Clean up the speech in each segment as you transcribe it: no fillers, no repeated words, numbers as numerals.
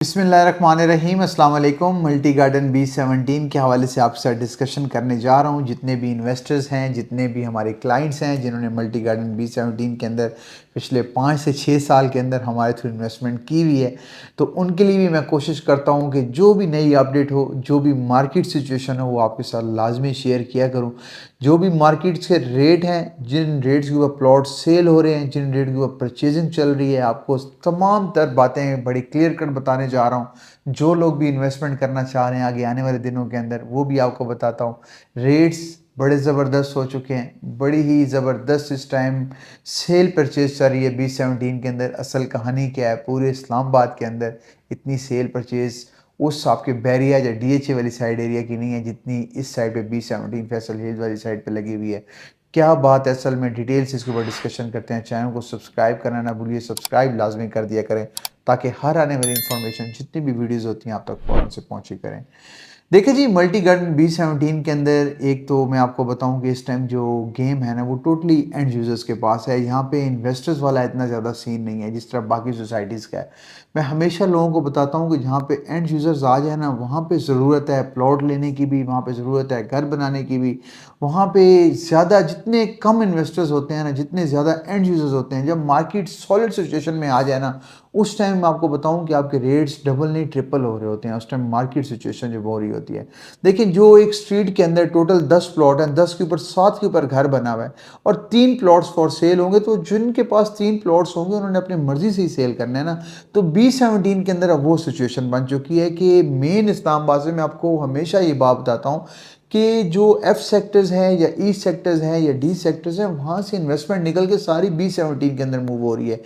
बिस्मिल्लाहिर्रहमानिर्रहीम अस्सलाम वालेकुम। मल्टी गार्डन B17 के हवाले से आपके साथ डिस्कशन करने जा रहा हूँ। जितने भी इन्वेस्टर्स हैं, जितने भी हमारे क्लाइंट्स हैं जिन्होंने मल्टी गार्डन B17 के अंदर पिछले 5 से 6 साल के अंदर हमारे थ्रू इन्वेस्टमेंट की हुई है, तो उनके लिए भी मैं कोशिश करता हूँ कि जो भी नई अपडेट हो, जो भी मार्केट सिचुएशन हो, वो आपके साथ लाजमी शेयर किया करूँ। जो भी मार्केट्स के रेट हैं, जिन रेट्स के ऊपर प्लॉट सेल हो रहे हैं, जिन रेट के ऊपर परचेजिंग चल रही है, आपको तमाम तर बातें बड़ी क्लियर कट बताने जा रहा हूँ। जो लोग भी इन्वेस्टमेंट करना चाह रहे हैं आगे आने वाले दिनों के अंदर, वो भी आपको बताता हूँ। रेट्स बड़े ज़बरदस्त हो चुके हैं, बड़ी ही ज़बरदस्त इस टाइम सेल परचेज चल रही है B17 के अंदर। असल कहानी क्या है, पूरे इस्लामाबाद के अंदर इतनी सेल परचेज उस आपके बैरिया या DHA वाली साइड एरिया की नहीं है जितनी इस साइड पे B17 फैसल हिल्स वाली साइड पे लगी हुई है। क्या बात है असल में, डिटेल से इसके ऊपर डिस्कशन करते हैं। चैनल को सब्सक्राइब करना ना भूलिए, सब्सक्राइब लाजमी कर दिया करें ताकि हर आने वाली इन्फॉर्मेशन जितनी भी वीडियोज़ होती हैं आप तक फ़ौरन से पहुँची करें। देखिए जी, मल्टी गार्डन B17 के अंदर एक तो मैं आपको बताऊं कि इस टाइम जो गेम है ना, वो टोटली एंड यूज़र्स के पास है। यहाँ पे इन्वेस्टर्स वाला इतना ज़्यादा सीन नहीं है जिस तरह बाकी सोसाइटीज़ का है। मैं हमेशा लोगों को बताता हूँ कि जहाँ पे एंड यूज़र्स आ जाए ना, वहाँ पे ज़रूरत है प्लॉट लेने की भी, वहाँ पे ज़रूरत है घर बनाने की भी। वहाँ पे ज़्यादा जितने कम इन्वेस्टर्स होते हैं ना, जितने ज़्यादा एंड यूज़र्स होते हैं, जब मार्केट सॉलिड सिचुएशन में आ जाए ना, उस टाइम मैं आपको बताऊं कि आपके रेट्स डबल नहीं ट्रिपल हो रहे होते हैं। उस टाइम मार्केट सिचुएशन जब हो रही होती है, देखिए जो एक स्ट्रीट के अंदर टोटल 10 प्लॉट हैं, 10 के ऊपर 7 के ऊपर घर बना हुआ है और 3 प्लॉट्स फॉर सेल होंगे, तो जिनके पास 3 प्लॉट्स होंगे उन्होंने अपनी मर्जी से ही सेल करना है ना। तो B17 के अंदर अब वो सिचुएशन बन चुकी है कि मेन इस्लामाबाद से मैं आपको हमेशा ये बात बताता हूँ कि जो F सेक्टर्स हैं या E सेक्टर्स हैं या D सेक्टर्स हैं, वहाँ से इन्वेस्टमेंट निकल के सारी B17 के अंदर मूव हो रही है।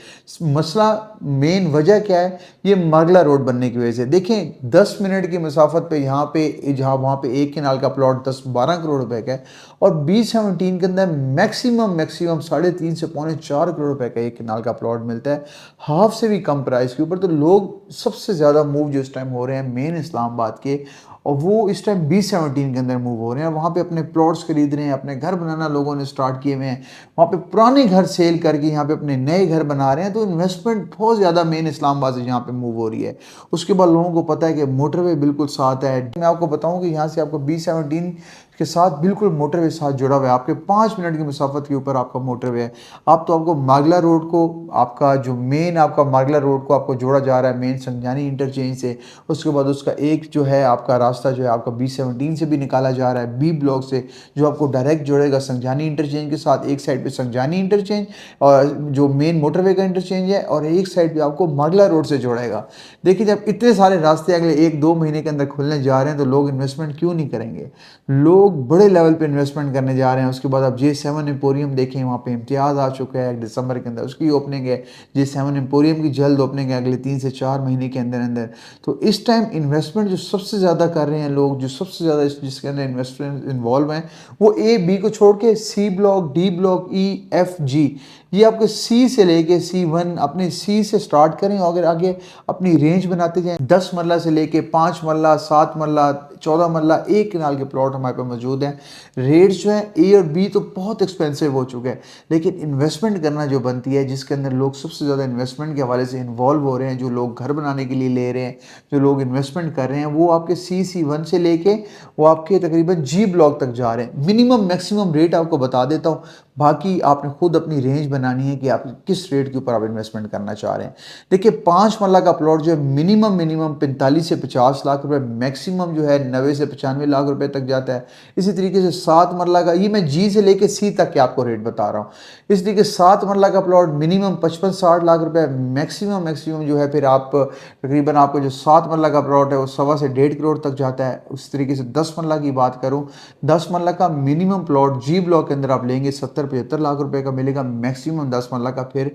मसला मेन वजह क्या है, ये मागला रोड बनने की वजह से। देखें 10 मिनट की मसाफत पे यहाँ पे, जहाँ वहाँ पे एक किनाल का प्लॉट 10-12 करोड़ रुपए का है और B17 के अंदर मैक्सिमम 3.5 से पौने 4 करोड़ रुपए का एक किनाल का प्लॉट मिलता है, हाफ से भी कम प्राइस के ऊपर। तो लोग सबसे ज़्यादा मूव जो इस टाइम हो रहे हैं मेन इस्लामाबाद के, और वो इस टाइम B17 के अंदर मूव हो रहे हैं। वहाँ पे अपने प्लॉट्स खरीद रहे हैं, अपने घर बनाना लोगों ने स्टार्ट किए हुए हैं, वहाँ पे पुराने घर सेल करके यहाँ पे अपने नए घर बना रहे हैं। तो इन्वेस्टमेंट बहुत ज़्यादा मेन इस्लामाबाद से यहाँ पे मूव हो रही है। उसके बाद लोगों को पता है कि मोटरवे बिल्कुल साथ है। मैं आपको बताऊँ कि यहाँ से आपको B17 के साथ बिल्कुल मोटरवे साथ जुड़ा हुआ है, आपके 5 मिनट की मुसाफत के ऊपर आपका मोटरवे है। आप तो आपको मागला रोड को, आपका जो मेन आपका मागला रोड को आपको जोड़ा जा रहा है मेन संजानी इंटरचेंज से। उसके बाद उसका एक जो है आपका रास्ता जो है आपका B17 से भी निकाला जा रहा है, B ब्लॉक से, जो आपको डायरेक्ट जोड़ेगा संजानी इंटरचेंज के साथ। एक साइड पे संजानी इंटरचेंज और जो मेन मोटरवे का इंटरचेंज है, और एक साइड पे आपको मागला रोड से जोड़ेगा। देखिए जब इतने सारे रास्ते अगले 1-2 महीने के अंदर खुलने जा रहे हैं, तो लोग इन्वेस्टमेंट क्यों नहीं करेंगे। लोग बड़े लेवल पे इन्वेस्टमेंट करने जा रहे हैं। उसके बाद आप J7 एम्पोरियम देखें, वहाँ पे इम्तियाज़ आ चुका है दिसंबर के अंदर, उसकी ओपनिंग है। J7 एम्पोरियम की जल्द ओपनिंग है अगले 3 से 4 महीने के अंदर अंदर। तो इस टाइम इन्वेस्टमेंट जो सबसे ज़्यादा कर रहे हैं लोग, जो सबसे ज़्यादा जिसके अंदर इन्वेस्टमेंट इन्वॉल्व हैं, वो A-B को छोड़ के C block, D block, E-F-G, ये आपके C से लेके C1, अपने C से स्टार्ट करें और अगर आगे अपनी रेंज बनाते जाएं, 10 मरला से लेके 5 मरला, 7 मरला, 14 मरला, एक किनाल के प्लॉट हमारे पास मौजूद हैं। रेट्स जो हैं A और B तो बहुत एक्सपेंसिव हो चुके हैं, लेकिन इन्वेस्टमेंट करना जो बनती है, जिसके अंदर लोग सबसे ज़्यादा इन्वेस्टमेंट के हवाले से इन्वॉल्व हो रहे हैं, जो लोग घर बनाने के लिए ले रहे हैं, जो लोग इन्वेस्टमेंट कर रहे हैं, वो आपके C1 से लेके वो आपके तकरीबन G ब्लॉक तक जा रहे हैं। मिनिमम मैक्सिमम रेट आपको बता देता हूँ, बाकी आपने खुद अपनी रेंज बनानी है कि आप किस रेट के ऊपर आप इन्वेस्टमेंट करना चाह रहे हैं। देखिए 5 मरला का प्लॉट जो है मिनिमम 45 से 50 लाख रुपए, मैक्सिमम जो है 90 से 95 लाख रुपए तक जाता है। इसी तरीके से 7 मरला का, ये मैं G से लेके C तक के आपको रेट बता रहा हूँ। इस तरीके 7 मरला का प्लॉट मिनिमम 55-60 लाख रुपए, मैक्सिमम जो है फिर आप तकरीबन आपको जो 7 मरला का प्लॉट है वो 1.25 से 1.5 करोड़ तक जाता है। उस तरीके से 10 मरला की बात करूँ, 10 मरला का मिनिमम प्लॉट G ब्लॉक के अंदर आप लेंगे 70-75 लाख रुपए का मिलेगा, मैक्सिमम 10 मरला का। फिर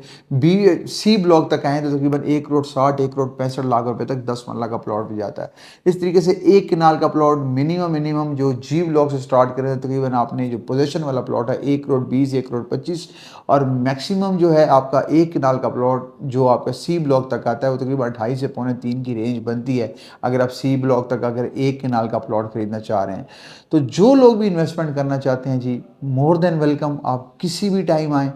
C ब्लॉक तक आए तो तकरीबन 1 करोड़ 60, 1 करोड़ 65 लाख रुपए तक 10 मरला का प्लॉट भी जाता है। इस तरीके से एक किनाल का प्लॉट मिनिमम जो G ब्लॉक से स्टार्ट करें तो तकरीबन आपने जो पोजेशन वाला प्लॉट है 1 करोड़ 20, 1 करोड़ 25, और मैक्सिमम जो है आपका एक किनाल का प्लॉट जो आपका C ब्लॉक तक आता है वो तकरीबन 2.5 से पौने 3 की रेंज बनती है, अगर आप C ब्लॉक तक अगर एक किनाल का प्लॉट खरीदना चाह रहे हैं। तो जो लोग भी इन्वेस्टमेंट करना चाहते हैं जी, मोर देन वेलकम, आप किसी भी टाइम आएँ,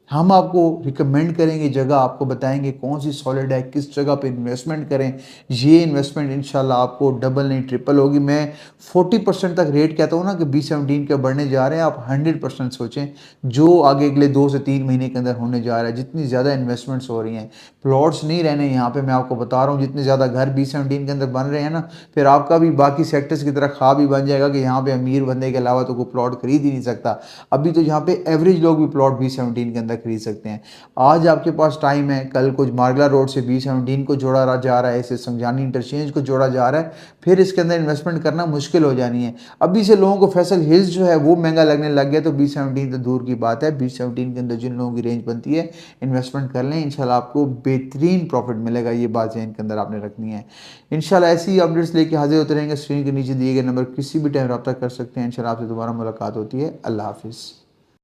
हम आपको रिकमेंड करेंगे जगह, आपको बताएँगे कौन सी सॉलिड है, किस जगह पे इन्वेस्टमेंट करें। ये इन्वेस्टमेंट इंशाल्लाह आपको डबल नहीं ट्रिपल होगी। मैं 40% तक रेट कहता हूँ ना कि B17 के बढ़ने जा रहे हैं, आप 100% सोचें, जो आगे अगले 2 से 3 महीने के अंदर होने जा रहा है। जितनी ज़्यादा इन्वेस्टमेंट्स हो रही हैं, प्लॉट्स नहीं रहने यहाँ पे, मैं आपको बता रहा हूँ, जितने ज़्यादा घर B17 के अंदर बन रहे हैं ना, फिर आपका भी बाकी सेक्टर्स की तरह ख्वाब ही बन जाएगा कि यहाँ पे अमीर बंदे के अलावा तो कोई प्लॉट खरीद ही नहीं सकता। अभी तो यहाँ पे एवरेज लोग भी प्लॉट B17 के अंदर खरीद सकते हैं। आज आपके पास टाइम है, कल को मारगला रोड से B17 को जोड़ा जा रहा है, इसे संजानी इंटरचेंज को जोड़ा जा रहा है, फिर इसके अंदर इन्वेस्टमेंट करना मुश्किल हो जानी है। अभी से लोगों को फैसल हिल्स जो है वो महंगा लगने लग गया, तो B17 तो दूर की बात है। B17 के अंदर जिन लोगों की रेंज बनती है, इन्वेस्टमेंट कर लें, इंशाल्लाह आपको बेहतरीन प्रॉफिट मिलेगा। ये बात ज़हन के अंदर आपने रखनी है। इंशाल्लाह ऐसी ही अपडेट्स लेके हाजिर होते रहेंगे। स्क्रीन के नीचे दिए गए नंबर किसी भी टाइम रब्ता कर सकते हैं। इंशाल्लाह आपसे दोबारा मुलाकात होती है। अल्लाह हाफिज़।